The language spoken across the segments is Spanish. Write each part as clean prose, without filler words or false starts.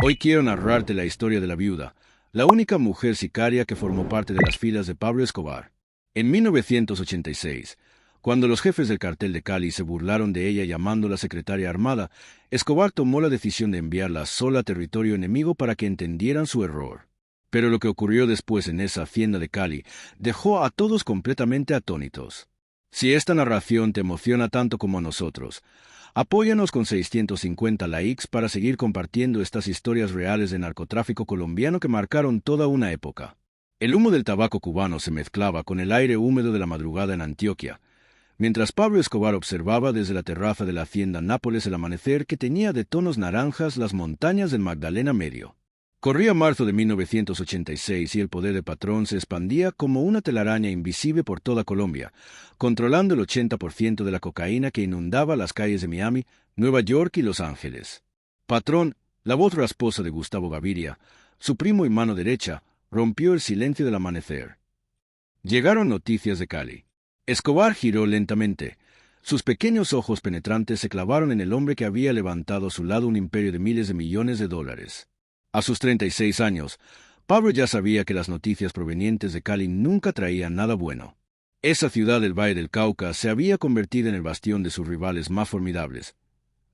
Hoy quiero narrarte la historia de la viuda, la única mujer sicaria que formó parte de las filas de Pablo Escobar. En 1986, cuando los jefes del cartel de Cali se burlaron de ella llamándola secretaria armada, Escobar tomó la decisión de enviarla sola a territorio enemigo para que entendieran su error. Pero lo que ocurrió después en esa hacienda de Cali dejó a todos completamente atónitos. Si esta narración te emociona tanto como a nosotros, apóyanos con 650 likes para seguir compartiendo estas historias reales de narcotráfico colombiano que marcaron toda una época. El humo del tabaco cubano se mezclaba con el aire húmedo de la madrugada en Antioquia, mientras Pablo Escobar observaba desde la terraza de la hacienda Nápoles el amanecer que teñía de tonos naranjas las montañas del Magdalena Medio. Corría marzo de 1986 y el poder de Patrón se expandía como una telaraña invisible por toda Colombia, controlando el 80% de la cocaína que inundaba las calles de Miami, Nueva York y Los Ángeles. Patrón, la voz rasposa de Gustavo Gaviria, su primo y mano derecha, rompió el silencio del amanecer. Llegaron noticias de Cali. Escobar giró lentamente. Sus pequeños ojos penetrantes se clavaron en el hombre que había levantado a su lado un imperio de miles de millones de dólares. A sus 36 años, Pablo ya sabía que las noticias provenientes de Cali nunca traían nada bueno. Esa ciudad del Valle del Cauca se había convertido en el bastión de sus rivales más formidables,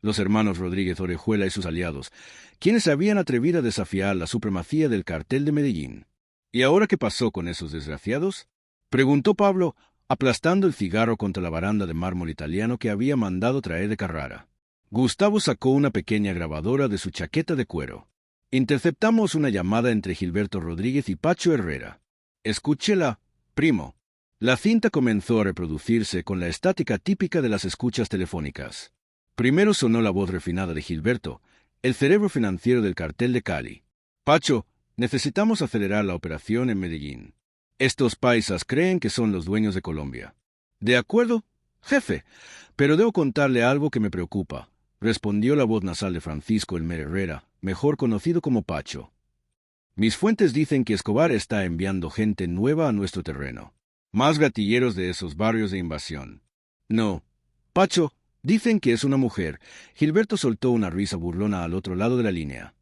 los hermanos Rodríguez Orejuela y sus aliados, quienes se habían atrevido a desafiar la supremacía del cartel de Medellín. ¿Y ahora qué pasó con esos desgraciados?, preguntó Pablo, aplastando el cigarro contra la baranda de mármol italiano que había mandado traer de Carrara. Gustavo sacó una pequeña grabadora de su chaqueta de cuero. Interceptamos una llamada entre Gilberto Rodríguez y Pacho Herrera. Escúchela, primo. La cinta comenzó a reproducirse con la estática típica de las escuchas telefónicas. Primero sonó la voz refinada de Gilberto, el cerebro financiero del cartel de Cali. Pacho, necesitamos acelerar la operación en Medellín. Estos paisas creen que son los dueños de Colombia. De acuerdo, jefe, pero debo contarle algo que me preocupa, respondió la voz nasal de Francisco Elmer Herrera, mejor conocido como Pacho. Mis fuentes dicen que Escobar está enviando gente nueva a nuestro terreno. Más gatilleros de esos barrios de invasión. No, Pacho, dicen que es una mujer. Gilberto soltó una risa burlona al otro lado de la línea.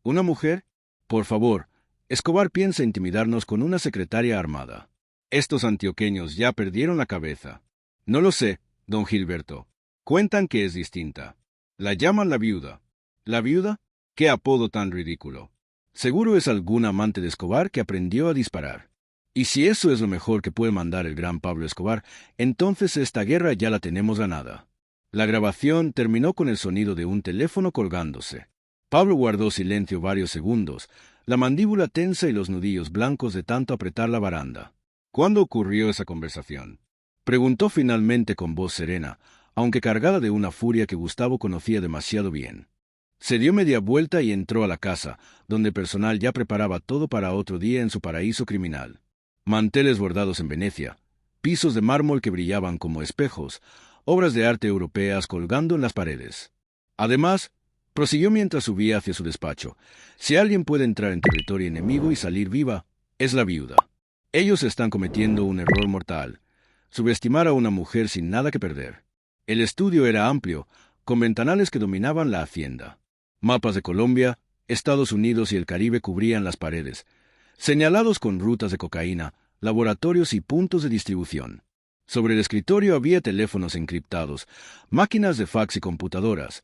¿Una mujer? Por favor, Escobar piensa intimidarnos con una secretaria armada. Estos antioqueños ya perdieron la cabeza. No lo sé, don Gilberto. Cuentan que es distinta. La llaman la viuda. ¿La viuda? ¡Qué apodo tan ridículo! Seguro es algún amante de Escobar que aprendió a disparar. Y si eso es lo mejor que puede mandar el gran Pablo Escobar, entonces esta guerra ya la tenemos ganada. La grabación terminó con el sonido de un teléfono colgándose. Pablo guardó silencio varios segundos, la mandíbula tensa y los nudillos blancos de tanto apretar la baranda. ¿Cuándo ocurrió esa conversación?, preguntó finalmente con voz serena, aunque cargada de una furia que Gustavo conocía demasiado bien. Se dio media vuelta y entró a la casa, donde el personal ya preparaba todo para otro día en su paraíso criminal. Manteles bordados en Venecia, pisos de mármol que brillaban como espejos, obras de arte europeas colgando en las paredes. Además, prosiguió mientras subía hacia su despacho, si alguien puede entrar en territorio enemigo y salir viva, es la viuda. Ellos están cometiendo un error mortal, subestimar a una mujer sin nada que perder. El estudio era amplio, con ventanales que dominaban la hacienda. Mapas de Colombia, Estados Unidos y el Caribe cubrían las paredes, señalados con rutas de cocaína, laboratorios y puntos de distribución. Sobre el escritorio había teléfonos encriptados, máquinas de fax y computadoras,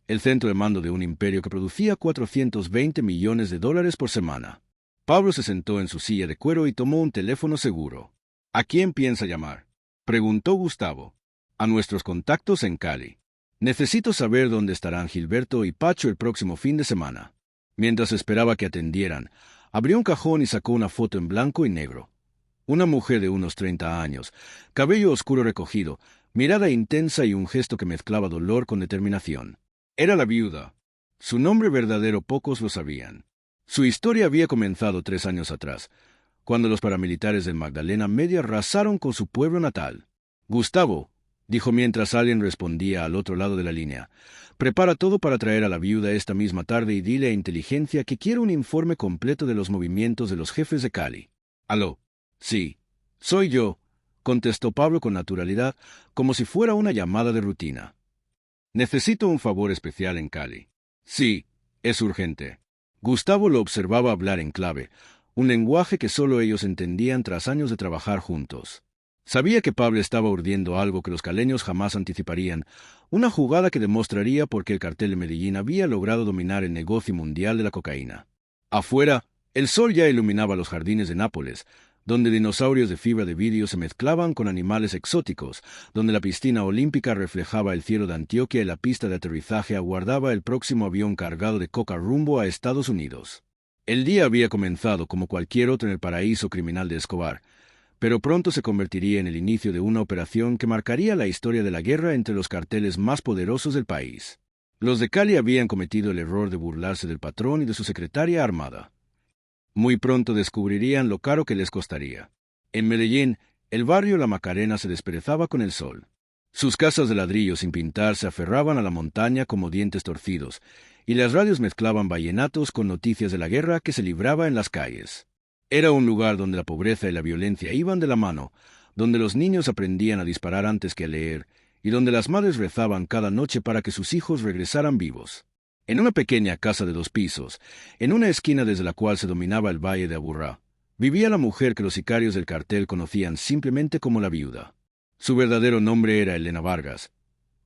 el centro de mando de un imperio que producía 420 millones de dólares por semana. Pablo se sentó en su silla de cuero y tomó un teléfono seguro. ¿A quién piensa llamar?, preguntó Gustavo. A nuestros contactos en Cali. Necesito saber dónde estarán Gilberto y Pacho el próximo fin de semana. Mientras esperaba que atendieran, abrió un cajón y sacó una foto en blanco y negro. Una mujer de unos 30 años, cabello oscuro recogido, mirada intensa y un gesto que mezclaba dolor con determinación. Era la viuda. Su nombre verdadero pocos lo sabían. Su historia había comenzado 3 años atrás, cuando los paramilitares del Magdalena Medio arrasaron con su pueblo natal. Gustavo, dijo mientras alguien respondía al otro lado de la línea, prepara todo para traer a la viuda esta misma tarde y dile a Inteligencia que quiero un informe completo de los movimientos de los jefes de Cali. Aló. Sí, soy yo, contestó Pablo con naturalidad, como si fuera una llamada de rutina. Necesito un favor especial en Cali. Sí, Es urgente. Gustavo lo observaba hablar en clave, un lenguaje que solo ellos entendían tras años de trabajar juntos. Sabía que Pablo estaba urdiendo algo que los caleños jamás anticiparían, una jugada que demostraría por qué el cartel de Medellín había logrado dominar el negocio mundial de la cocaína. Afuera, el sol ya iluminaba los jardines de Nápoles, donde dinosaurios de fibra de vidrio se mezclaban con animales exóticos, donde la piscina olímpica reflejaba el cielo de Antioquia y la pista de aterrizaje aguardaba el próximo avión cargado de coca rumbo a Estados Unidos. El día había comenzado como cualquier otro en el paraíso criminal de Escobar, pero pronto se convertiría en el inicio de una operación que marcaría la historia de la guerra entre los carteles más poderosos del país. Los de Cali habían cometido el error de burlarse del patrón y de su secretaria armada. Muy pronto descubrirían lo caro que les costaría. En Medellín, el barrio La Macarena se desperezaba con el sol. Sus casas de ladrillo sin pintar se aferraban a la montaña como dientes torcidos, y las radios mezclaban vallenatos con noticias de la guerra que se libraba en las calles. Era un lugar donde la pobreza y la violencia iban de la mano, donde los niños aprendían a disparar antes que a leer, y donde las madres rezaban cada noche para que sus hijos regresaran vivos. En una pequeña casa de 2 pisos, en una esquina desde la cual se dominaba el valle de Aburrá, vivía la mujer que los sicarios del cartel conocían simplemente como la viuda. Su verdadero nombre era Elena Vargas,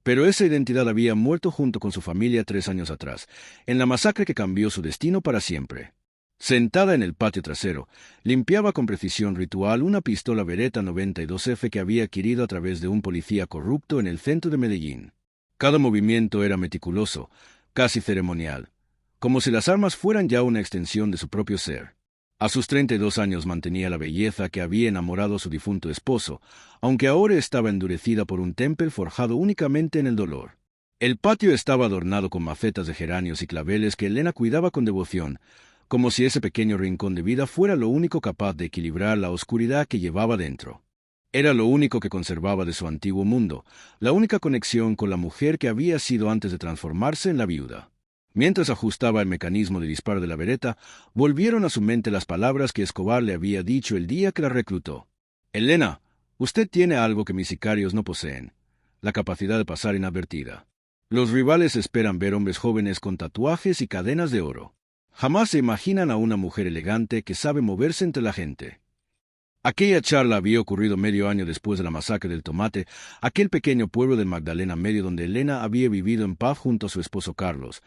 pero esa identidad había muerto junto con su familia 3 años atrás, en la masacre que cambió su destino para siempre. Sentada en el patio trasero, limpiaba con precisión ritual una pistola Beretta 92F que había adquirido a través de un policía corrupto en el centro de Medellín. Cada movimiento era meticuloso, casi ceremonial, como si las armas fueran ya una extensión de su propio ser. A sus 32 años mantenía la belleza que había enamorado a su difunto esposo, aunque ahora estaba endurecida por un temple forjado únicamente en el dolor. El patio estaba adornado con macetas de geranios y claveles que Elena cuidaba con devoción, como si ese pequeño rincón de vida fuera lo único capaz de equilibrar la oscuridad que llevaba dentro. Era lo único que conservaba de su antiguo mundo, la única conexión con la mujer que había sido antes de transformarse en la viuda. Mientras ajustaba el mecanismo de disparo de la Beretta, volvieron a su mente las palabras que Escobar le había dicho el día que la reclutó. «Elena, usted tiene algo que mis sicarios no poseen, la capacidad de pasar inadvertida. Los rivales esperan ver hombres jóvenes con tatuajes y cadenas de oro. Jamás se imaginan a una mujer elegante que sabe moverse entre la gente». Aquella charla había ocurrido medio año después de la masacre del Tomate, aquel pequeño pueblo del Magdalena Medio donde Elena había vivido en paz junto a su esposo Carlos,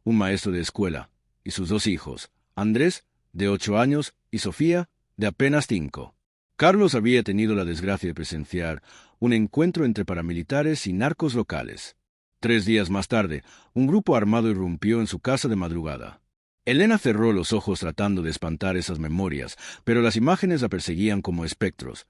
un maestro de escuela, y sus 2 hijos, Andrés, de 8 años, y Sofía, de apenas 5. Carlos había tenido la desgracia de presenciar un encuentro entre paramilitares y narcos locales. 3 días más tarde, un grupo armado irrumpió en su casa de madrugada. Elena cerró los ojos tratando de espantar esas memorias, pero las imágenes la perseguían como espectros.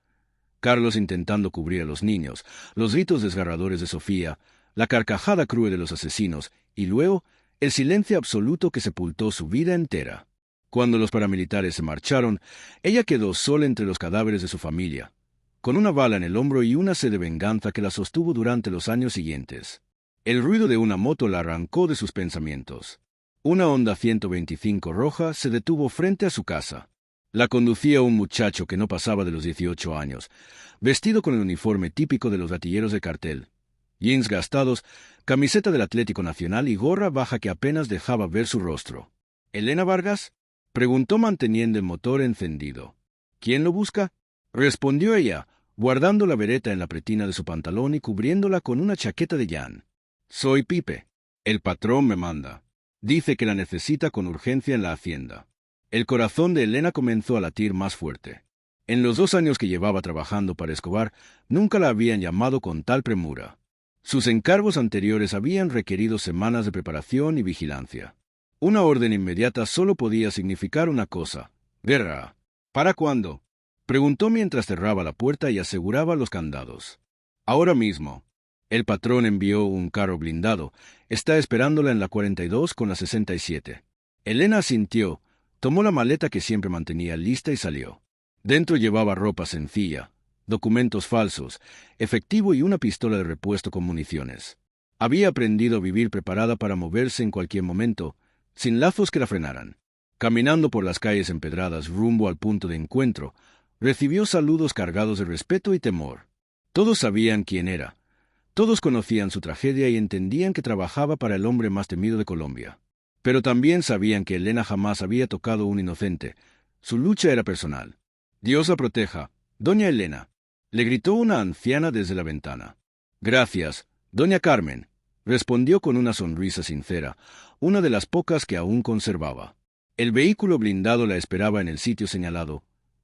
Carlos intentando cubrir a los niños, los gritos desgarradores de Sofía, la carcajada cruel de los asesinos, y luego el silencio absoluto que sepultó su vida entera. Cuando los paramilitares se marcharon, ella quedó sola entre los cadáveres de su familia, con una bala en el hombro y una sed de venganza que la sostuvo durante los años siguientes. El ruido de una moto la arrancó de sus pensamientos. Una Honda 125 roja se detuvo frente a su casa. La conducía un muchacho que no pasaba de los 18 años, vestido con el uniforme típico de los gatilleros de cartel. Jeans gastados, camiseta del Atlético Nacional y gorra baja que apenas dejaba ver su rostro. «¿Elena Vargas?», preguntó manteniendo el motor encendido. «¿Quién lo busca?», respondió ella, guardando la Beretta en la pretina de su pantalón y cubriéndola con una chaqueta de llan. «Soy Pipe. El patrón me manda. Dice que la necesita con urgencia en la hacienda». El corazón de Elena comenzó a latir más fuerte. En los 2 años que llevaba trabajando para Escobar, nunca la habían llamado con tal premura. Sus encargos anteriores habían requerido semanas de preparación y vigilancia. Una orden inmediata solo podía significar una cosa: guerra. ¿Para cuándo?, preguntó mientras cerraba la puerta y aseguraba los candados. «Ahora mismo. El patrón envió un carro blindado. Está esperándola en la 42 con la 67. Elena asintió, tomó la maleta que siempre mantenía lista y salió. Dentro llevaba ropa sencilla, documentos falsos, efectivo y una pistola de repuesto con municiones. Había aprendido a vivir preparada para moverse en cualquier momento, sin lazos que la frenaran. Caminando por las calles empedradas rumbo al punto de encuentro, recibió saludos cargados de respeto y temor. Todos sabían quién era. Todos conocían su tragedia y entendían que trabajaba para el hombre más temido de Colombia. Pero también sabían que Elena jamás había tocado a un inocente. Su lucha era personal. «Dios la proteja, doña Elena», le gritó una anciana desde la ventana. «Gracias, doña Carmen», respondió con una sonrisa sincera, una de las pocas que aún conservaba. El vehículo blindado la esperaba en el sitio señalado,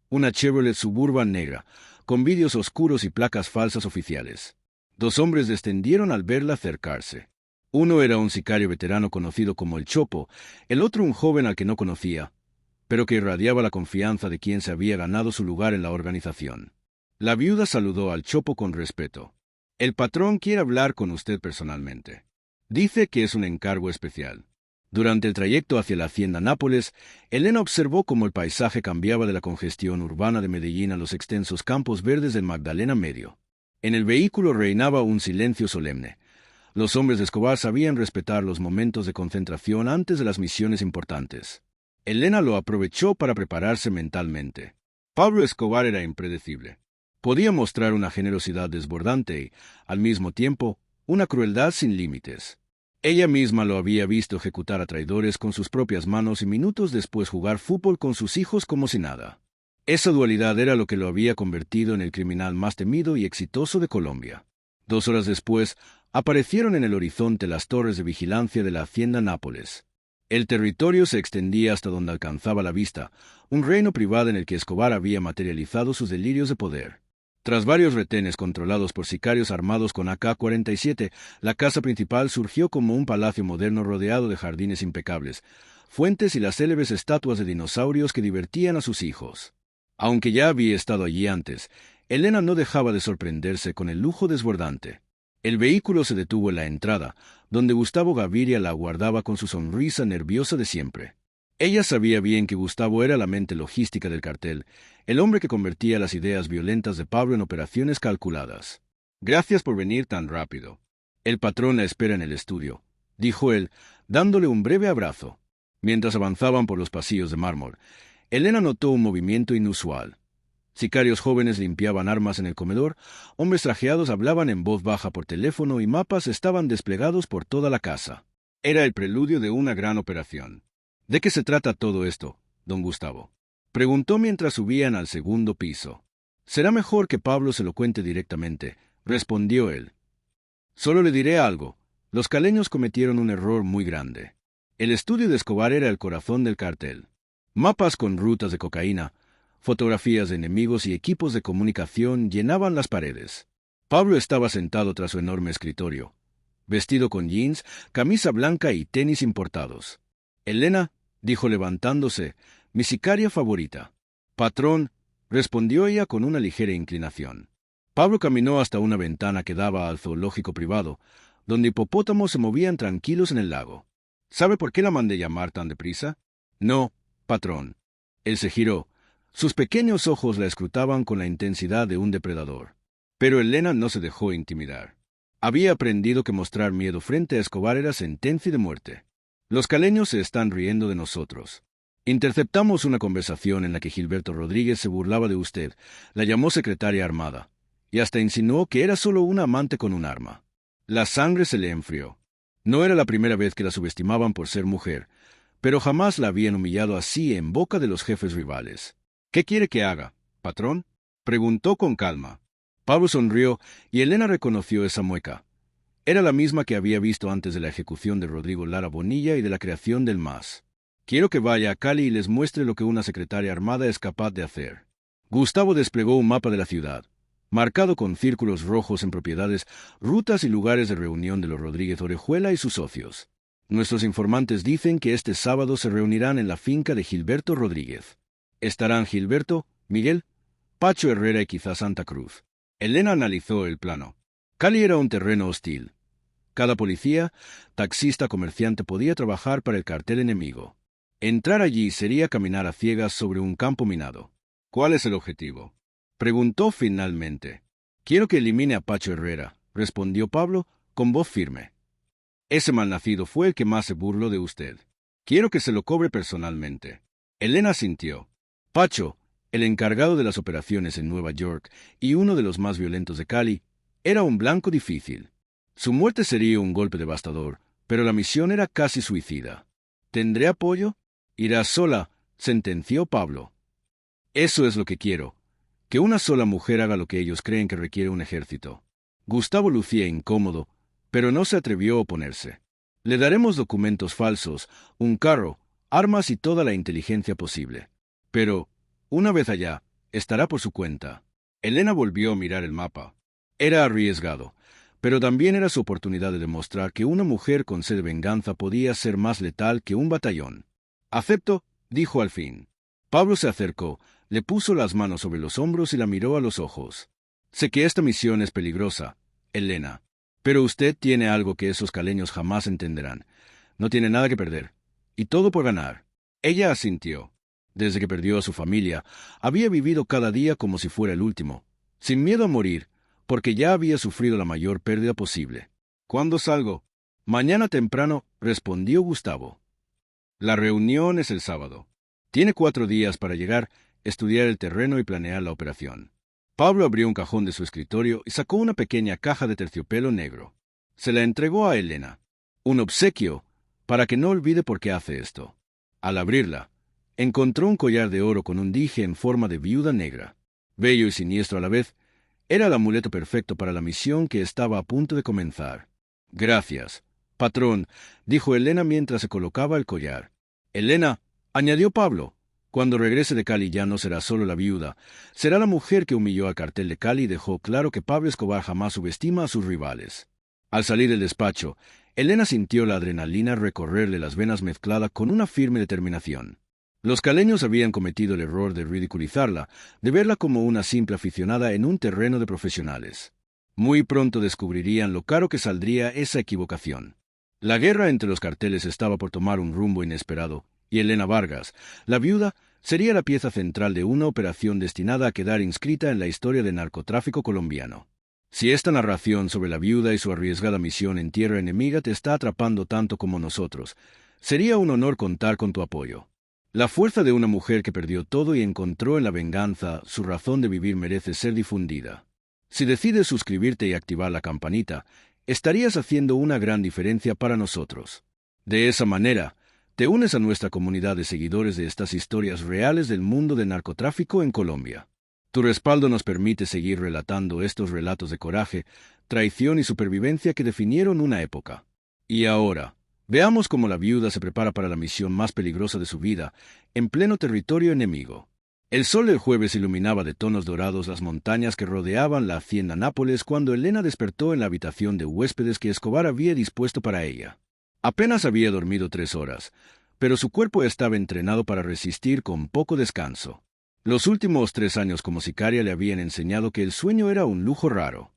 una Chevrolet Suburban negra, con vidrios oscuros y placas falsas oficiales. Dos hombres descendieron al verla acercarse. Uno era un sicario veterano conocido como el Chopo, el otro un joven al que no conocía, pero que irradiaba la confianza de quien se había ganado su lugar en la organización. La viuda saludó al Chopo con respeto. «El patrón quiere hablar con usted personalmente. Dice que es un encargo especial». Durante el trayecto hacia la hacienda Nápoles, Elena observó cómo el paisaje cambiaba de la congestión urbana de Medellín a los extensos campos verdes del Magdalena Medio. En el vehículo reinaba un silencio solemne. Los hombres de Escobar sabían respetar los momentos de concentración antes de las misiones importantes. Elena lo aprovechó para prepararse mentalmente. Pablo Escobar era impredecible. Podía mostrar una generosidad desbordante y, al mismo tiempo, una crueldad sin límites. Ella misma lo había visto ejecutar a traidores con sus propias manos y minutos después jugar fútbol con sus hijos como si nada. Esa dualidad era lo que lo había convertido en el criminal más temido y exitoso de Colombia. 2 horas después, aparecieron en el horizonte las torres de vigilancia de la hacienda Nápoles. El territorio se extendía hasta donde alcanzaba la vista, un reino privado en el que Escobar había materializado sus delirios de poder. Tras varios retenes controlados por sicarios armados con AK-47, la casa principal surgió como un palacio moderno rodeado de jardines impecables, fuentes y las célebres estatuas de dinosaurios que divertían a sus hijos. Aunque ya había estado allí antes, Elena no dejaba de sorprenderse con el lujo desbordante. El vehículo se detuvo en la entrada, donde Gustavo Gaviria la aguardaba con su sonrisa nerviosa de siempre. Ella sabía bien que Gustavo era la mente logística del cartel, el hombre que convertía las ideas violentas de Pablo en operaciones calculadas. «Gracias por venir tan rápido. El patrón la espera en el estudio», dijo él, dándole un breve abrazo. Mientras avanzaban por los pasillos de mármol, Elena notó un movimiento inusual. Sicarios jóvenes limpiaban armas en el comedor, hombres trajeados hablaban en voz baja por teléfono y mapas estaban desplegados por toda la casa. Era el preludio de una gran operación. «¿De qué se trata todo esto, don Gustavo?», preguntó mientras subían al segundo piso. «Será mejor que Pablo se lo cuente directamente», respondió él. «Solo le diré algo. Los caleños cometieron un error muy grande. El estudio de Escobar era el corazón del cartel. Mapas con rutas de cocaína, fotografías de enemigos y equipos de comunicación llenaban las paredes. Pablo estaba sentado tras su enorme escritorio, vestido con jeans, camisa blanca y tenis importados. «Elena», dijo levantándose, «mi sicaria favorita». «Patrón», respondió ella con una ligera inclinación. Pablo caminó hasta una ventana que daba al zoológico privado, donde hipopótamos se movían tranquilos en el lago. «¿Sabe por qué la mandé llamar tan deprisa?». «No, patrón». Él se giró. Sus pequeños ojos la escrutaban con la intensidad de un depredador. Pero Elena no se dejó intimidar. Había aprendido que mostrar miedo frente a Escobar era sentencia de muerte. «Los caleños se están riendo de nosotros. Interceptamos una conversación en la que Gilberto Rodríguez se burlaba de usted, la llamó secretaria armada, y hasta insinuó que era solo una amante con un arma». La sangre se le enfrió. No era la primera vez que la subestimaban por ser mujer, pero jamás la habían humillado así en boca de los jefes rivales. «¿Qué quiere que haga, patrón?», preguntó con calma. Pablo sonrió y Elena reconoció esa mueca. Era la misma que había visto antes de la ejecución de Rodrigo Lara Bonilla y de la creación del MAS. «Quiero que vaya a Cali y les muestre lo que una secretaria armada es capaz de hacer». Gustavo desplegó un mapa de la ciudad, marcado con círculos rojos en propiedades, rutas y lugares de reunión de los Rodríguez Orejuela y sus socios. «Nuestros informantes dicen que este sábado se reunirán en la finca de Gilberto Rodríguez. Estarán Gilberto, Miguel, Pacho Herrera y quizá Santa Cruz». Elena analizó el plano. Cali era un terreno hostil. Cada policía, taxista, comerciante podía trabajar para el cartel enemigo. Entrar allí sería caminar a ciegas sobre un campo minado. «¿Cuál es el objetivo?», preguntó finalmente. «Quiero que elimine a Pacho Herrera», respondió Pablo con voz firme. «Ese malnacido fue el que más se burló de usted. Quiero que se lo cobre personalmente». Elena sintió. Pacho, el encargado de las operaciones en Nueva York y uno de los más violentos de Cali, era un blanco difícil. Su muerte sería un golpe devastador, pero la misión era casi suicida. ¿Tendré apoyo? Irás sola, sentenció Pablo. Eso es lo que quiero, que una sola mujer haga lo que ellos creen que requiere un ejército. Gustavo lucía incómodo, pero no se atrevió a oponerse. Le daremos documentos falsos, un carro, armas y toda la inteligencia posible. Pero, una vez allá, estará por su cuenta. Elena volvió a mirar el mapa. Era arriesgado, pero también era su oportunidad de demostrar que una mujer con sed de venganza podía ser más letal que un batallón. «Acepto», dijo al fin. Pablo se acercó, le puso las manos sobre los hombros y la miró a los ojos. «Sé que esta misión es peligrosa, Elena, pero usted tiene algo que esos caleños jamás entenderán. No tiene nada que perder, y todo por ganar». Ella asintió. Desde que perdió a su familia, había vivido cada día como si fuera el último, sin miedo a morir, porque ya había sufrido la mayor pérdida posible. «¿Cuándo salgo?» «Mañana temprano», respondió Gustavo. «La reunión es el sábado. Tiene 4 días para llegar, estudiar el terreno y planear la operación». Pablo abrió un cajón de su escritorio y sacó una pequeña caja de terciopelo negro. Se la entregó a Elena. Un obsequio, para que no olvide por qué hace esto. Al abrirla, encontró un collar de oro con un dije en forma de viuda negra. Bello y siniestro a la vez, era el amuleto perfecto para la misión que estaba a punto de comenzar. «Gracias, patrón», dijo Elena mientras se colocaba el collar. «Elena», añadió Pablo, «cuando regrese de Cali ya no será solo la viuda, será la mujer que humilló al cartel de Cali y dejó claro que Pablo Escobar jamás subestima a sus rivales». Al salir del despacho, Elena sintió la adrenalina recorrerle las venas mezclada con una firme determinación. Los caleños habían cometido el error de ridiculizarla, de verla como una simple aficionada en un terreno de profesionales. Muy pronto descubrirían lo caro que saldría esa equivocación. La guerra entre los carteles estaba por tomar un rumbo inesperado, y Elena Vargas, la viuda, sería la pieza central de una operación destinada a quedar inscrita en la historia del narcotráfico colombiano. Si esta narración sobre la viuda y su arriesgada misión en tierra enemiga te está atrapando tanto como nosotros, sería un honor contar con tu apoyo. La fuerza de una mujer que perdió todo y encontró en la venganza su razón de vivir merece ser difundida. Si decides suscribirte y activar la campanita, estarías haciendo una gran diferencia para nosotros. De esa manera, te unes a nuestra comunidad de seguidores de estas historias reales del mundo del narcotráfico en Colombia. Tu respaldo nos permite seguir relatando estos relatos de coraje, traición y supervivencia que definieron una época. Y ahora, veamos cómo la viuda se prepara para la misión más peligrosa de su vida, en pleno territorio enemigo. El sol del jueves iluminaba de tonos dorados las montañas que rodeaban la hacienda Nápoles cuando Elena despertó en la habitación de huéspedes que Escobar había dispuesto para ella. Apenas había dormido 3 horas, pero su cuerpo estaba entrenado para resistir con poco descanso. Los últimos 3 años como sicaria le habían enseñado que el sueño era un lujo raro.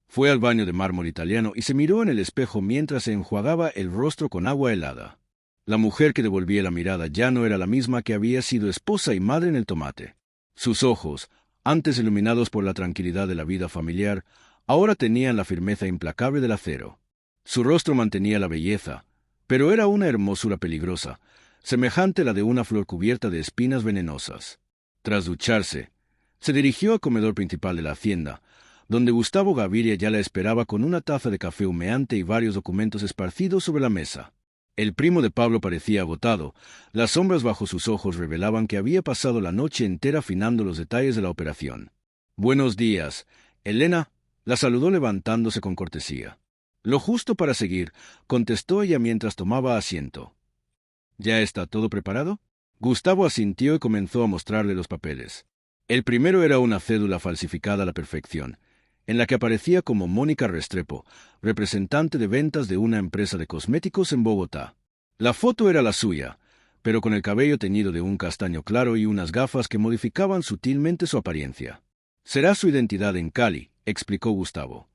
Fue al baño de mármol italiano y se miró en el espejo mientras se enjuagaba el rostro con agua helada. La mujer que devolvía la mirada ya no era la misma que había sido esposa y madre en el tomate. Sus ojos, antes iluminados por la tranquilidad de la vida familiar, ahora tenían la firmeza implacable del acero. Su rostro mantenía la belleza, pero era una hermosura peligrosa, semejante a la de una flor cubierta de espinas venenosas. Tras ducharse, se dirigió al comedor principal de la hacienda, donde Gustavo Gaviria ya la esperaba con una taza de café humeante y varios documentos esparcidos sobre la mesa. El primo de Pablo parecía agotado. Las sombras bajo sus ojos revelaban que había pasado la noche entera afinando los detalles de la operación. «Buenos días, Elena», la saludó levantándose con cortesía. «Lo justo para seguir», contestó ella mientras tomaba asiento. «¿Ya está todo preparado?» Gustavo asintió y comenzó a mostrarle los papeles. El primero era una cédula falsificada a la perfección, en la que aparecía como Mónica Restrepo, representante de ventas de una empresa de cosméticos en Bogotá. La foto era la suya, pero con el cabello teñido de un castaño claro y unas gafas que modificaban sutilmente su apariencia. «Será su identidad en Cali», explicó Gustavo.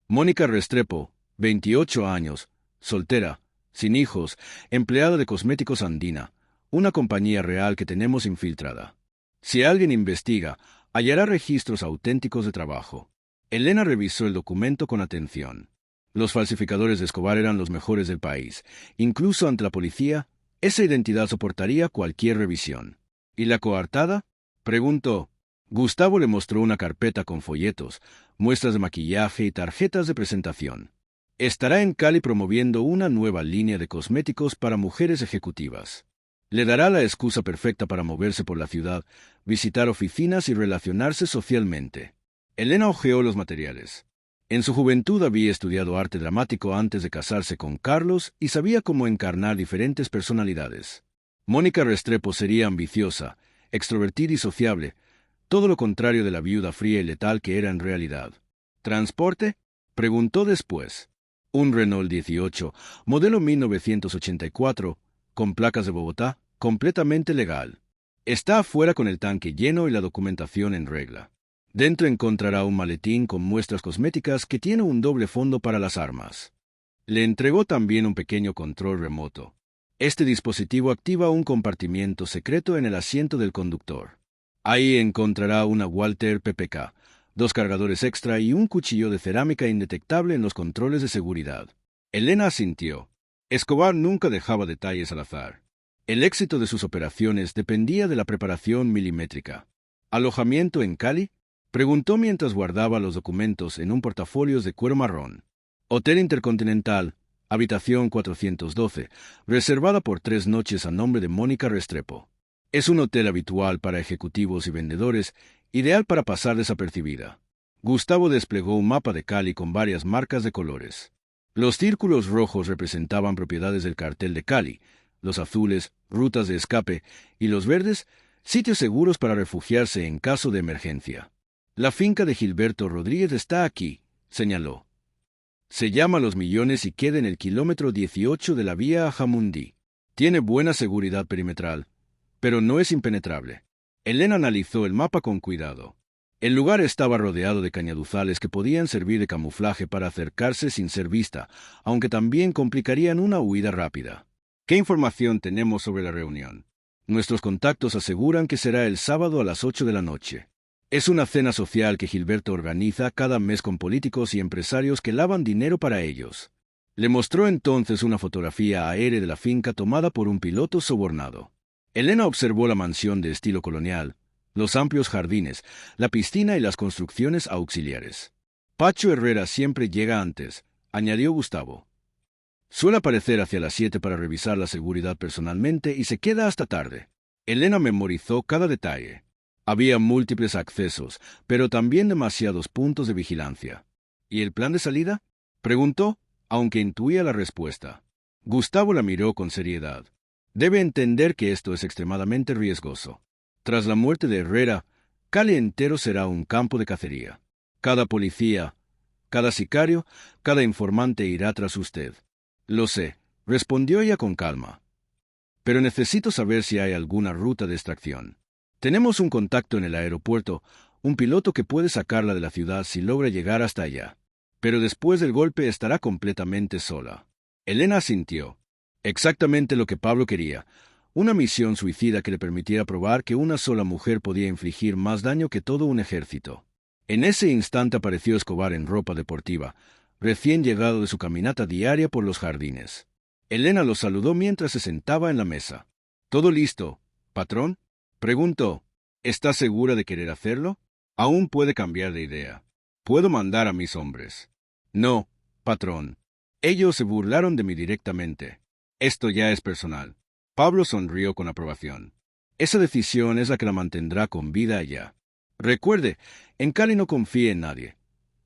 «Mónica Restrepo, 28 años, soltera, sin hijos, empleada de cosméticos Andina, una compañía real que tenemos infiltrada. Si alguien investiga, hallará registros auténticos de trabajo». Elena revisó el documento con atención. Los falsificadores de Escobar eran los mejores del país. Incluso ante la policía, esa identidad soportaría cualquier revisión. «¿Y la coartada?», preguntó. Gustavo le mostró una carpeta con folletos, muestras de maquillaje y tarjetas de presentación. Estará en Cali promoviendo una nueva línea de cosméticos para mujeres ejecutivas. Le dará la excusa perfecta para moverse por la ciudad, visitar oficinas y relacionarse socialmente. Elena hojeó los materiales. En su juventud había estudiado arte dramático antes de casarse con Carlos y sabía cómo encarnar diferentes personalidades. Mónica Restrepo sería ambiciosa, extrovertida y sociable, todo lo contrario de la viuda fría y letal que era en realidad. ¿Transporte?, preguntó después. Un Renault 18, modelo 1984, con placas de Bogotá, completamente legal. Está afuera con el tanque lleno y la documentación en regla. Dentro encontrará un maletín con muestras cosméticas que tiene un doble fondo para las armas. Le entregó también un pequeño control remoto. Este dispositivo activa un compartimiento secreto en el asiento del conductor. Ahí encontrará una Walther PPK, 2 cargadores extra y un cuchillo de cerámica indetectable en los controles de seguridad. Elena asintió. Escobar nunca dejaba detalles al azar. El éxito de sus operaciones dependía de la preparación milimétrica. ¿Alojamiento en Cali?, preguntó mientras guardaba los documentos en un portafolio de cuero marrón. Hotel Intercontinental, habitación 412, reservada por 3 noches a nombre de Mónica Restrepo. Es un hotel habitual para ejecutivos y vendedores, ideal para pasar desapercibida. Gustavo desplegó un mapa de Cali con varias marcas de colores. Los círculos rojos representaban propiedades del cartel de Cali, los azules, rutas de escape, y los verdes, sitios seguros para refugiarse en caso de emergencia. La finca de Gilberto Rodríguez está aquí, señaló. Se llama Los Millones y queda en el kilómetro 18 de la vía a Jamundí. Tiene buena seguridad perimetral, pero no es impenetrable. Elena analizó el mapa con cuidado. El lugar estaba rodeado de cañaduzales que podían servir de camuflaje para acercarse sin ser vista, aunque también complicarían una huida rápida. ¿Qué información tenemos sobre la reunión? Nuestros contactos aseguran que será el sábado a las 8 de la noche. Es una cena social que Gilberto organiza cada mes con políticos y empresarios que lavan dinero para ellos. Le mostró entonces una fotografía aérea de la finca tomada por un piloto sobornado. Elena observó la mansión de estilo colonial, los amplios jardines, la piscina y las construcciones auxiliares. Pacho Herrera siempre llega antes, añadió Gustavo. Suele aparecer hacia las 7 para revisar la seguridad personalmente y se queda hasta tarde. Elena memorizó cada detalle. Había múltiples accesos, pero también demasiados puntos de vigilancia. ¿Y el plan de salida?, preguntó, aunque intuía la respuesta. Gustavo la miró con seriedad. Debe entender que esto es extremadamente riesgoso. Tras la muerte de Herrera, Cali entero será un campo de cacería. Cada policía, cada sicario, cada informante irá tras usted. Lo sé, respondió ella con calma. Pero necesito saber si hay alguna ruta de extracción. Tenemos un contacto en el aeropuerto, un piloto que puede sacarla de la ciudad si logra llegar hasta allá. Pero después del golpe estará completamente sola. Elena asintió. Exactamente lo que Pablo quería. Una misión suicida que le permitiera probar que una sola mujer podía infligir más daño que todo un ejército. En ese instante apareció Escobar en ropa deportiva, recién llegado de su caminata diaria por los jardines. Elena lo saludó mientras se sentaba en la mesa. ¿Todo listo, patrón?, preguntó. ¿Está segura de querer hacerlo? Aún puede cambiar de idea. Puedo mandar a mis hombres. No, patrón. Ellos se burlaron de mí directamente. Esto ya es personal. Pablo sonrió con aprobación. Esa decisión es la que la mantendrá con vida allá. Recuerde, en Cali no confíe en nadie.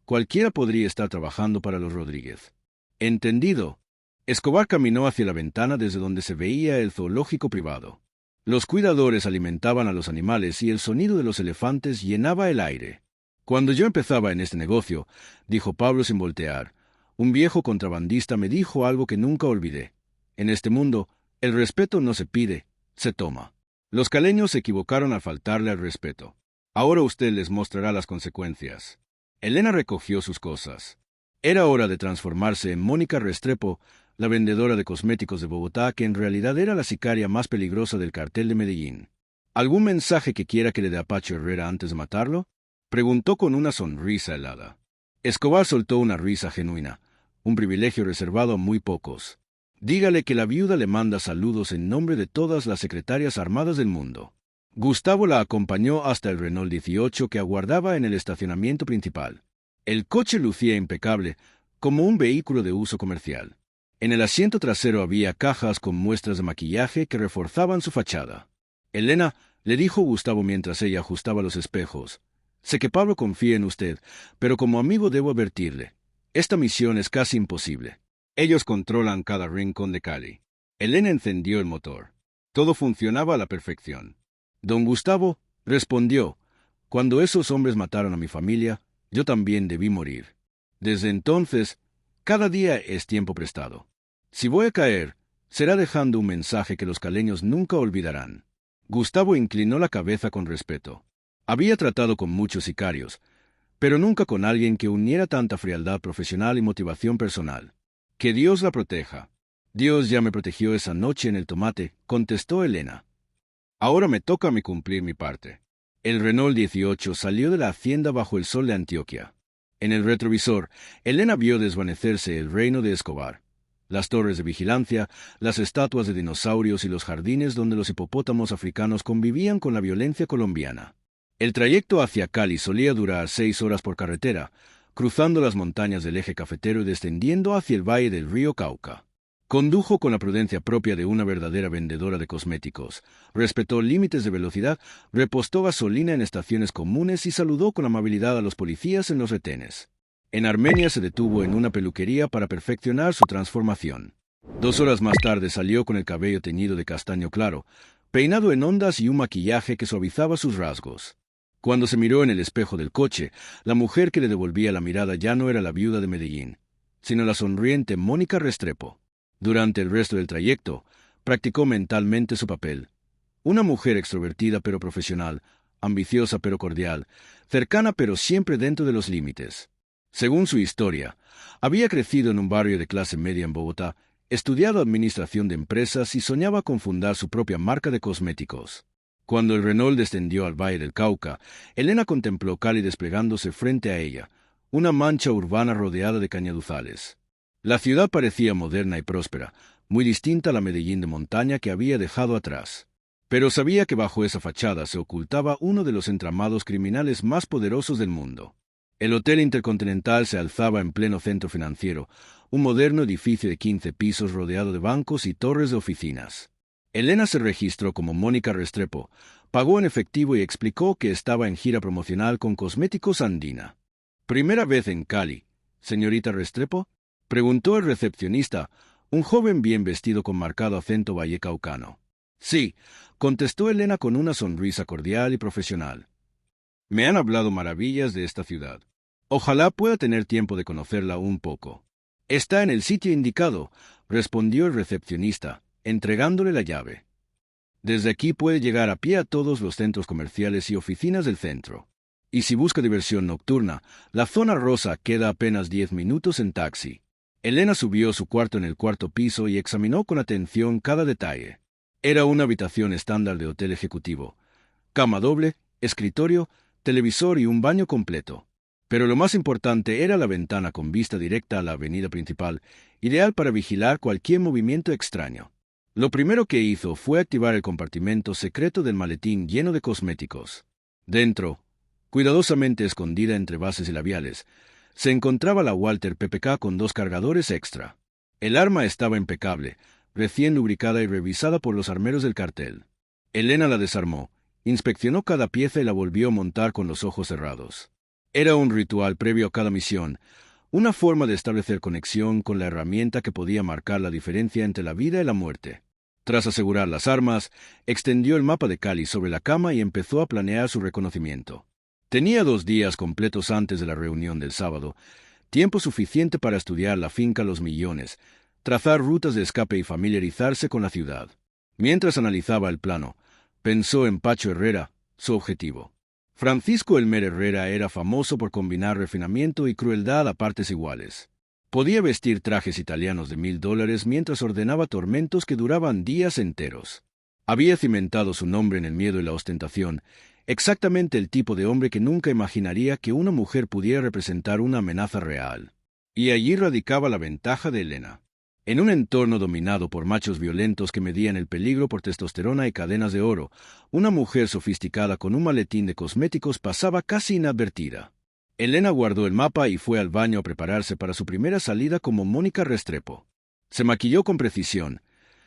Cualquiera podría estar trabajando para los Rodríguez. Entendido. Escobar caminó hacia la ventana desde donde se veía el zoológico privado. Los cuidadores alimentaban a los animales y el sonido de los elefantes llenaba el aire. Cuando yo empezaba en este negocio, dijo Pablo sin voltear, un viejo contrabandista me dijo algo que nunca olvidé. En este mundo, el respeto no se pide, se toma. Los caleños se equivocaron al faltarle al respeto. Ahora usted les mostrará las consecuencias. Elena recogió sus cosas. Era hora de transformarse en Mónica Restrepo, la vendedora de cosméticos de Bogotá, que en realidad era la sicaria más peligrosa del cartel de Medellín. ¿Algún mensaje que quiera que le dé a Pacho Herrera antes de matarlo?, preguntó con una sonrisa helada. Escobar soltó una risa genuina, un privilegio reservado a muy pocos. Dígale que la viuda le manda saludos en nombre de todas las secretarias armadas del mundo. Gustavo la acompañó hasta el Renault 18 que aguardaba en el estacionamiento principal. El coche lucía impecable, como un vehículo de uso comercial. En el asiento trasero había cajas con muestras de maquillaje que reforzaban su fachada. Elena, le dijo Gustavo mientras ella ajustaba los espejos, sé que Pablo confía en usted, pero como amigo debo advertirle. Esta misión es casi imposible. Ellos controlan cada rincón de Cali. Elena encendió el motor. Todo funcionaba a la perfección. Don Gustavo respondió, cuando esos hombres mataron a mi familia, yo también debí morir. Desde entonces, cada día es tiempo prestado. Si voy a caer, será dejando un mensaje que los caleños nunca olvidarán. Gustavo inclinó la cabeza con respeto. Había tratado con muchos sicarios, pero nunca con alguien que uniera tanta frialdad profesional y motivación personal. Que Dios la proteja. Dios ya me protegió esa noche en el tomate, contestó Elena. Ahora me toca a mí cumplir mi parte. El Renault 18 salió de la hacienda bajo el sol de Antioquia. En el retrovisor, Elena vio desvanecerse el reino de Escobar. Las torres de vigilancia, las estatuas de dinosaurios y los jardines donde los hipopótamos africanos convivían con la violencia colombiana. El trayecto hacia Cali solía durar 6 horas por carretera, cruzando las montañas del eje cafetero y descendiendo hacia el valle del río Cauca. Condujo con la prudencia propia de una verdadera vendedora de cosméticos, respetó límites de velocidad, repostó gasolina en estaciones comunes y saludó con amabilidad a los policías en los retenes. En Armenia se detuvo en una peluquería para perfeccionar su transformación. 2 horas más tarde salió con el cabello teñido de castaño claro, peinado en ondas y un maquillaje que suavizaba sus rasgos. Cuando se miró en el espejo del coche, la mujer que le devolvía la mirada ya no era la viuda de Medellín, sino la sonriente Mónica Restrepo. Durante el resto del trayecto, practicó mentalmente su papel. Una mujer extrovertida pero profesional, ambiciosa pero cordial, cercana pero siempre dentro de los límites. Según su historia, había crecido en un barrio de clase media en Bogotá, estudiado administración de empresas y soñaba con fundar su propia marca de cosméticos. Cuando el Renault descendió al Valle del Cauca, Elena contempló Cali desplegándose frente a ella, una mancha urbana rodeada de cañaduzales. La ciudad parecía moderna y próspera, muy distinta a la Medellín de montaña que había dejado atrás. Pero sabía que bajo esa fachada se ocultaba uno de los entramados criminales más poderosos del mundo. El Hotel Intercontinental se alzaba en pleno centro financiero, un moderno edificio de 15 pisos rodeado de bancos y torres de oficinas. Elena se registró como Mónica Restrepo, pagó en efectivo y explicó que estaba en gira promocional con Cosméticos Andina. ¿Primera vez en Cali, señorita Restrepo?, preguntó el recepcionista, un joven bien vestido con marcado acento vallecaucano. Sí, contestó Elena con una sonrisa cordial y profesional. Me han hablado maravillas de esta ciudad. Ojalá pueda tener tiempo de conocerla un poco. Está en el sitio indicado, respondió el recepcionista, entregándole la llave. Desde aquí puede llegar a pie a todos los centros comerciales y oficinas del centro. Y si busca diversión nocturna, la zona rosa queda apenas 10 minutos en taxi. Elena subió a su cuarto en el 4º piso y examinó con atención cada detalle. Era una habitación estándar de hotel ejecutivo. Cama doble, escritorio, televisor y un baño completo. Pero lo más importante era la ventana con vista directa a la avenida principal, ideal para vigilar cualquier movimiento extraño. Lo primero que hizo fue activar el compartimento secreto del maletín lleno de cosméticos. Dentro, cuidadosamente escondida entre bases y labiales, se encontraba la Walther PPK con 2 cargadores extra. El arma estaba impecable, recién lubricada y revisada por los armeros del cartel. Elena la desarmó, inspeccionó cada pieza y la volvió a montar con los ojos cerrados. Era un ritual previo a cada misión, una forma de establecer conexión con la herramienta que podía marcar la diferencia entre la vida y la muerte. Tras asegurar las armas, extendió el mapa de Cali sobre la cama y empezó a planear su reconocimiento. Tenía 2 días completos antes de la reunión del sábado, tiempo suficiente para estudiar la finca Los Millones, trazar rutas de escape y familiarizarse con la ciudad. Mientras analizaba el plano, pensó en Pacho Herrera, su objetivo. Francisco Elmer Herrera era famoso por combinar refinamiento y crueldad a partes iguales. Podía vestir trajes italianos de $1000 mientras ordenaba tormentos que duraban días enteros. Había cimentado su nombre en el miedo y la ostentación, exactamente el tipo de hombre que nunca imaginaría que una mujer pudiera representar una amenaza real. Y allí radicaba la ventaja de Elena. En un entorno dominado por machos violentos que medían el peligro por testosterona y cadenas de oro, una mujer sofisticada con un maletín de cosméticos pasaba casi inadvertida. Elena guardó el mapa y fue al baño a prepararse para su primera salida como Mónica Restrepo. Se maquilló con precisión.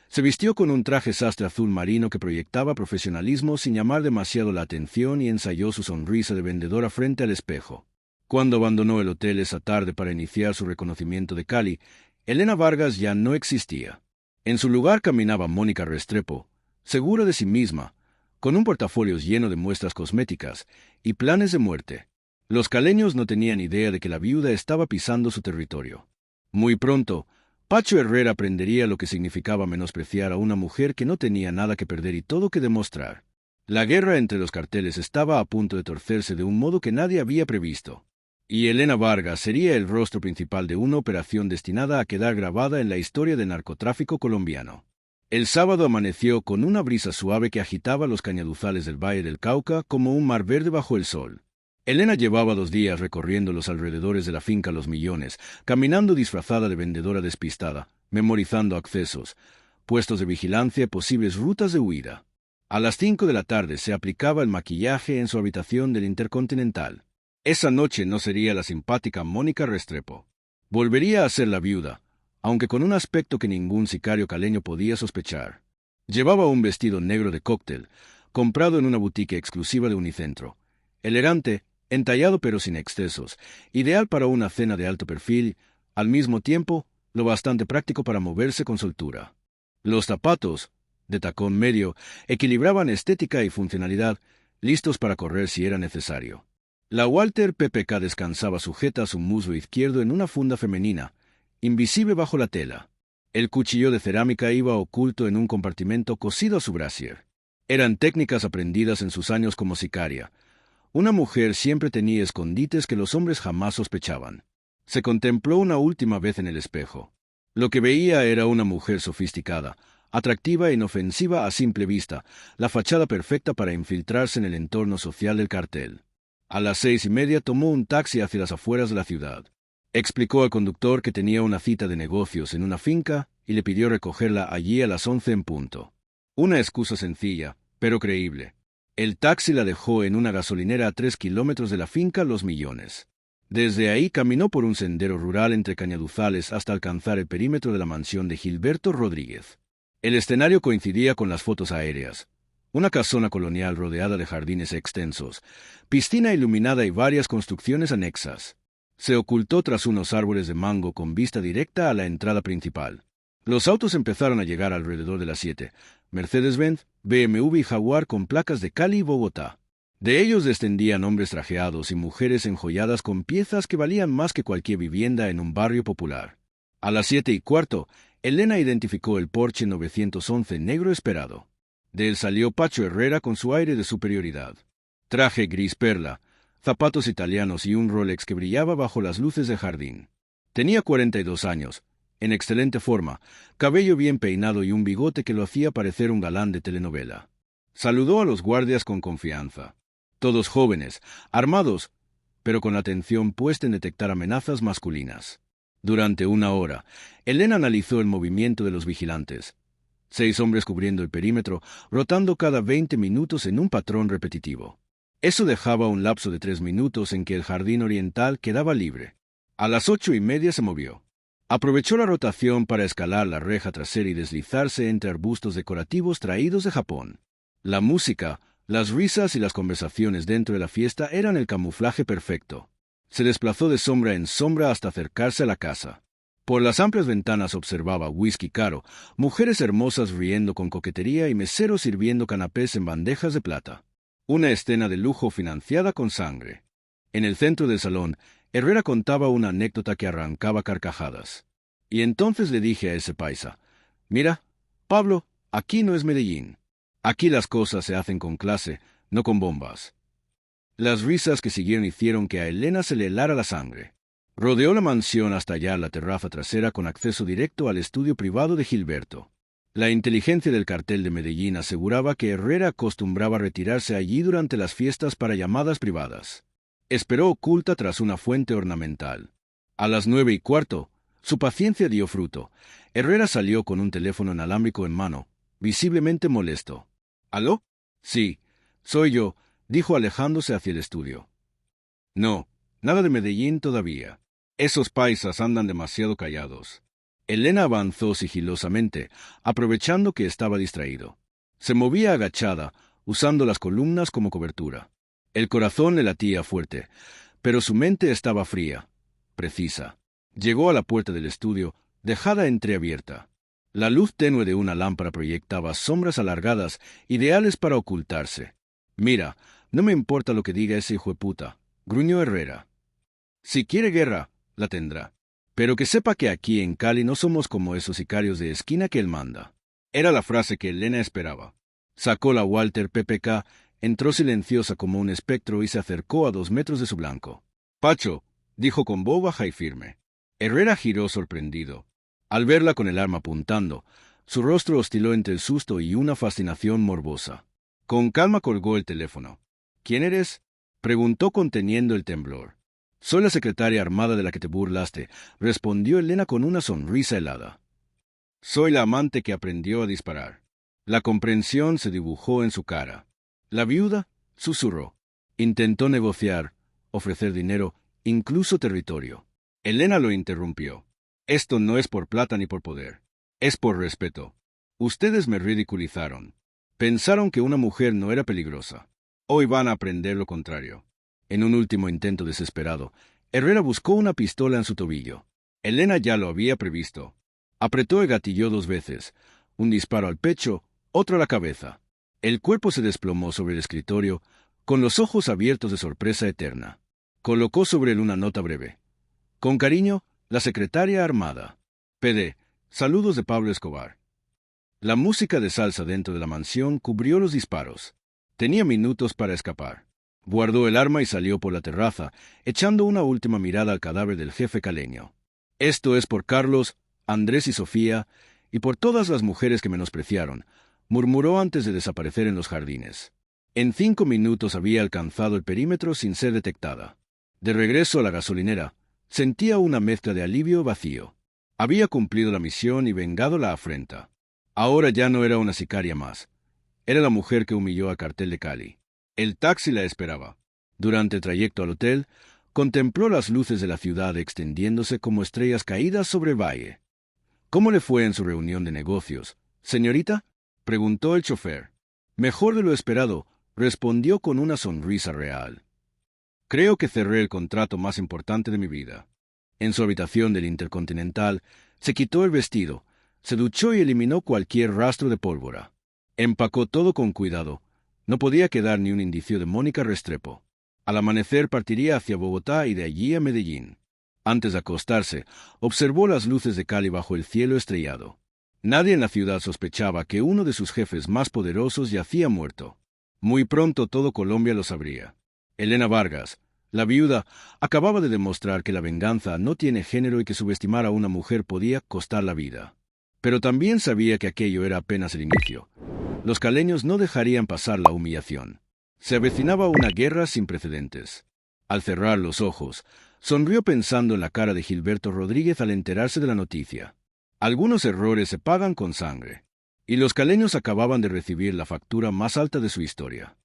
Se vistió con un traje sastre azul marino que proyectaba profesionalismo sin llamar demasiado la atención y ensayó su sonrisa de vendedora frente al espejo. Cuando abandonó el hotel esa tarde para iniciar su reconocimiento de Cali, Elena Vargas ya no existía. En su lugar caminaba Mónica Restrepo, segura de sí misma, con un portafolio lleno de muestras cosméticas y planes de muerte. Los caleños no tenían idea de que la viuda estaba pisando su territorio. Muy pronto, Pacho Herrera aprendería lo que significaba menospreciar a una mujer que no tenía nada que perder y todo que demostrar. La guerra entre los carteles estaba a punto de torcerse de un modo que nadie había previsto. Y Elena Vargas sería el rostro principal de una operación destinada a quedar grabada en la historia del narcotráfico colombiano. El sábado amaneció con una brisa suave que agitaba los cañaduzales del Valle del Cauca como un mar verde bajo el sol. Elena llevaba 2 días recorriendo los alrededores de la finca Los Millones, caminando disfrazada de vendedora despistada, memorizando accesos, puestos de vigilancia y posibles rutas de huida. A las 5 de la tarde se aplicaba el maquillaje en su habitación del Intercontinental. Esa noche no sería la simpática Mónica Restrepo. Volvería a ser la viuda, aunque con un aspecto que ningún sicario caleño podía sospechar. Llevaba un vestido negro de cóctel, comprado en una boutique exclusiva de Unicentro. Elegante, entallado pero sin excesos, ideal para una cena de alto perfil, al mismo tiempo, lo bastante práctico para moverse con soltura. Los zapatos, de tacón medio, equilibraban estética y funcionalidad, listos para correr si era necesario. La Walter PPK descansaba sujeta a su muslo izquierdo en una funda femenina, invisible bajo la tela. El cuchillo de cerámica iba oculto en un compartimento cosido a su brasier. Eran técnicas aprendidas en sus años como sicaria. Una mujer siempre tenía escondites que los hombres jamás sospechaban. Se contempló una última vez en el espejo. Lo que veía era una mujer sofisticada, atractiva e inofensiva a simple vista, la fachada perfecta para infiltrarse en el entorno social del cartel. A las 6:30 tomó un taxi hacia las afueras de la ciudad. Explicó al conductor que tenía una cita de negocios en una finca y le pidió recogerla allí a las 11 en punto. Una excusa sencilla, pero creíble. El taxi la dejó en una gasolinera a 3 kilómetros de la finca Los Millones. Desde ahí caminó por un sendero rural entre cañaduzales hasta alcanzar el perímetro de la mansión de Gilberto Rodríguez. El escenario coincidía con las fotos aéreas. Una casona colonial rodeada de jardines extensos, piscina iluminada y varias construcciones anexas. Se ocultó tras unos árboles de mango con vista directa a la entrada principal. Los autos empezaron a llegar alrededor de las 7. Mercedes-Benz, BMW y Jaguar con placas de Cali y Bogotá. De ellos descendían hombres trajeados y mujeres enjolladas con piezas que valían más que cualquier vivienda en un barrio popular. A las 7:15, Elena identificó el Porsche 911 negro esperado. De él salió Pacho Herrera con su aire de superioridad. Traje gris perla, zapatos italianos y un Rolex que brillaba bajo las luces del jardín. Tenía 42 años, en excelente forma, cabello bien peinado y un bigote que lo hacía parecer un galán de telenovela. Saludó a los guardias con confianza. Todos jóvenes, armados, pero con la atención puesta en detectar amenazas masculinas. Durante 1 hora, Elena analizó el movimiento de los vigilantes. 6 hombres cubriendo el perímetro, rotando cada 20 minutos en un patrón repetitivo. Eso dejaba un lapso de 3 minutos en que el jardín oriental quedaba libre. A las 8:30 se movió. Aprovechó la rotación para escalar la reja trasera y deslizarse entre arbustos decorativos traídos de Japón. La música, las risas y las conversaciones dentro de la fiesta eran el camuflaje perfecto. Se desplazó de sombra en sombra hasta acercarse a la casa. Por las amplias ventanas observaba whisky caro, mujeres hermosas riendo con coquetería y meseros sirviendo canapés en bandejas de plata. Una escena de lujo financiada con sangre. En el centro del salón, Herrera contaba una anécdota que arrancaba carcajadas. Y entonces le dije a ese paisa: «Mira, Pablo, aquí no es Medellín. Aquí las cosas se hacen con clase, no con bombas». Las risas que siguieron hicieron que a Elena se le helara la sangre. Rodeó la mansión hasta hallar la terraza trasera con acceso directo al estudio privado de Gilberto. La inteligencia del cartel de Medellín aseguraba que Herrera acostumbraba retirarse allí durante las fiestas para llamadas privadas. Esperó oculta tras una fuente ornamental. A las 9:15, su paciencia dio fruto. Herrera salió con un teléfono inalámbrico en mano, visiblemente molesto. «¿Aló? Sí, soy yo», dijo alejándose hacia el estudio. «No, Nada de Medellín todavía. Esos paisas andan demasiado callados. Elena avanzó sigilosamente, aprovechando que estaba distraído. Se movía agachada, usando las columnas como cobertura. El corazón le latía fuerte, pero su mente estaba fría, precisa. Llegó a la puerta del estudio, dejada entreabierta. La luz tenue de una lámpara proyectaba sombras alargadas, ideales para ocultarse. «Mira, no me importa lo que diga ese hijueputa», gruñó Herrera. «Si quiere guerra, la tendrá. Pero que sepa que aquí en Cali no somos como esos sicarios de esquina que él manda». Era la frase que Elena esperaba. Sacó la Walter PPK, entró silenciosa como un espectro y se acercó a 2 metros de su blanco. «Pacho», dijo con voz baja y firme. Herrera giró sorprendido. Al verla con el arma apuntando, su rostro osciló entre el susto y una fascinación morbosa. Con calma colgó el teléfono. «¿Quién eres?», preguntó conteniendo el temblor. «Soy la secretaria armada de la que te burlaste», respondió Elena con una sonrisa helada. «Soy la amante que aprendió a disparar». La comprensión se dibujó en su cara. La viuda susurró. Intentó negociar, ofrecer dinero, incluso territorio. Elena lo interrumpió. «Esto no es por plata ni por poder. Es por respeto. Ustedes me ridiculizaron. Pensaron que una mujer no era peligrosa. Hoy van a aprender lo contrario». En un último intento desesperado, Herrera buscó una pistola en su tobillo. Elena ya lo había previsto. Apretó y gatilló 2 veces. Un disparo al pecho, otro a la cabeza. El cuerpo se desplomó sobre el escritorio, con los ojos abiertos de sorpresa eterna. Colocó sobre él una nota breve. «Con cariño, la secretaria armada. PD. Saludos de Pablo Escobar». La música de salsa dentro de la mansión cubrió los disparos. Tenía minutos para escapar. Guardó el arma y salió por la terraza, echando una última mirada al cadáver del jefe caleño. «Esto es por Carlos, Andrés y Sofía, y por todas las mujeres que menospreciaron», murmuró antes de desaparecer en los jardines. En 5 minutos había alcanzado el perímetro sin ser detectada. De regreso a la gasolinera, sentía una mezcla de alivio vacío. Había cumplido la misión y vengado la afrenta. Ahora ya no era una sicaria más. Era la mujer que humilló al cartel de Cali. El taxi la esperaba. Durante el trayecto al hotel, contempló las luces de la ciudad extendiéndose como estrellas caídas sobre el valle. «¿Cómo le fue en su reunión de negocios, señorita?», preguntó el chofer. «Mejor de lo esperado», respondió con una sonrisa real. «Creo que cerré el contrato más importante de mi vida». En su habitación del Intercontinental, se quitó el vestido, se duchó y eliminó cualquier rastro de pólvora. Empacó todo con cuidado. No podía quedar ni un indicio de Mónica Restrepo. Al amanecer partiría hacia Bogotá y de allí a Medellín. Antes de acostarse, observó las luces de Cali bajo el cielo estrellado. Nadie en la ciudad sospechaba que uno de sus jefes más poderosos yacía muerto. Muy pronto todo Colombia lo sabría. Elena Vargas, la viuda, acababa de demostrar que la venganza no tiene género y que subestimar a una mujer podía costar la vida. Pero también sabía que aquello era apenas el inicio. Los caleños no dejarían pasar la humillación. Se avecinaba una guerra sin precedentes. Al cerrar los ojos, sonrió pensando en la cara de Gilberto Rodríguez al enterarse de la noticia. Algunos errores se pagan con sangre. Y los caleños acababan de recibir la factura más alta de su historia.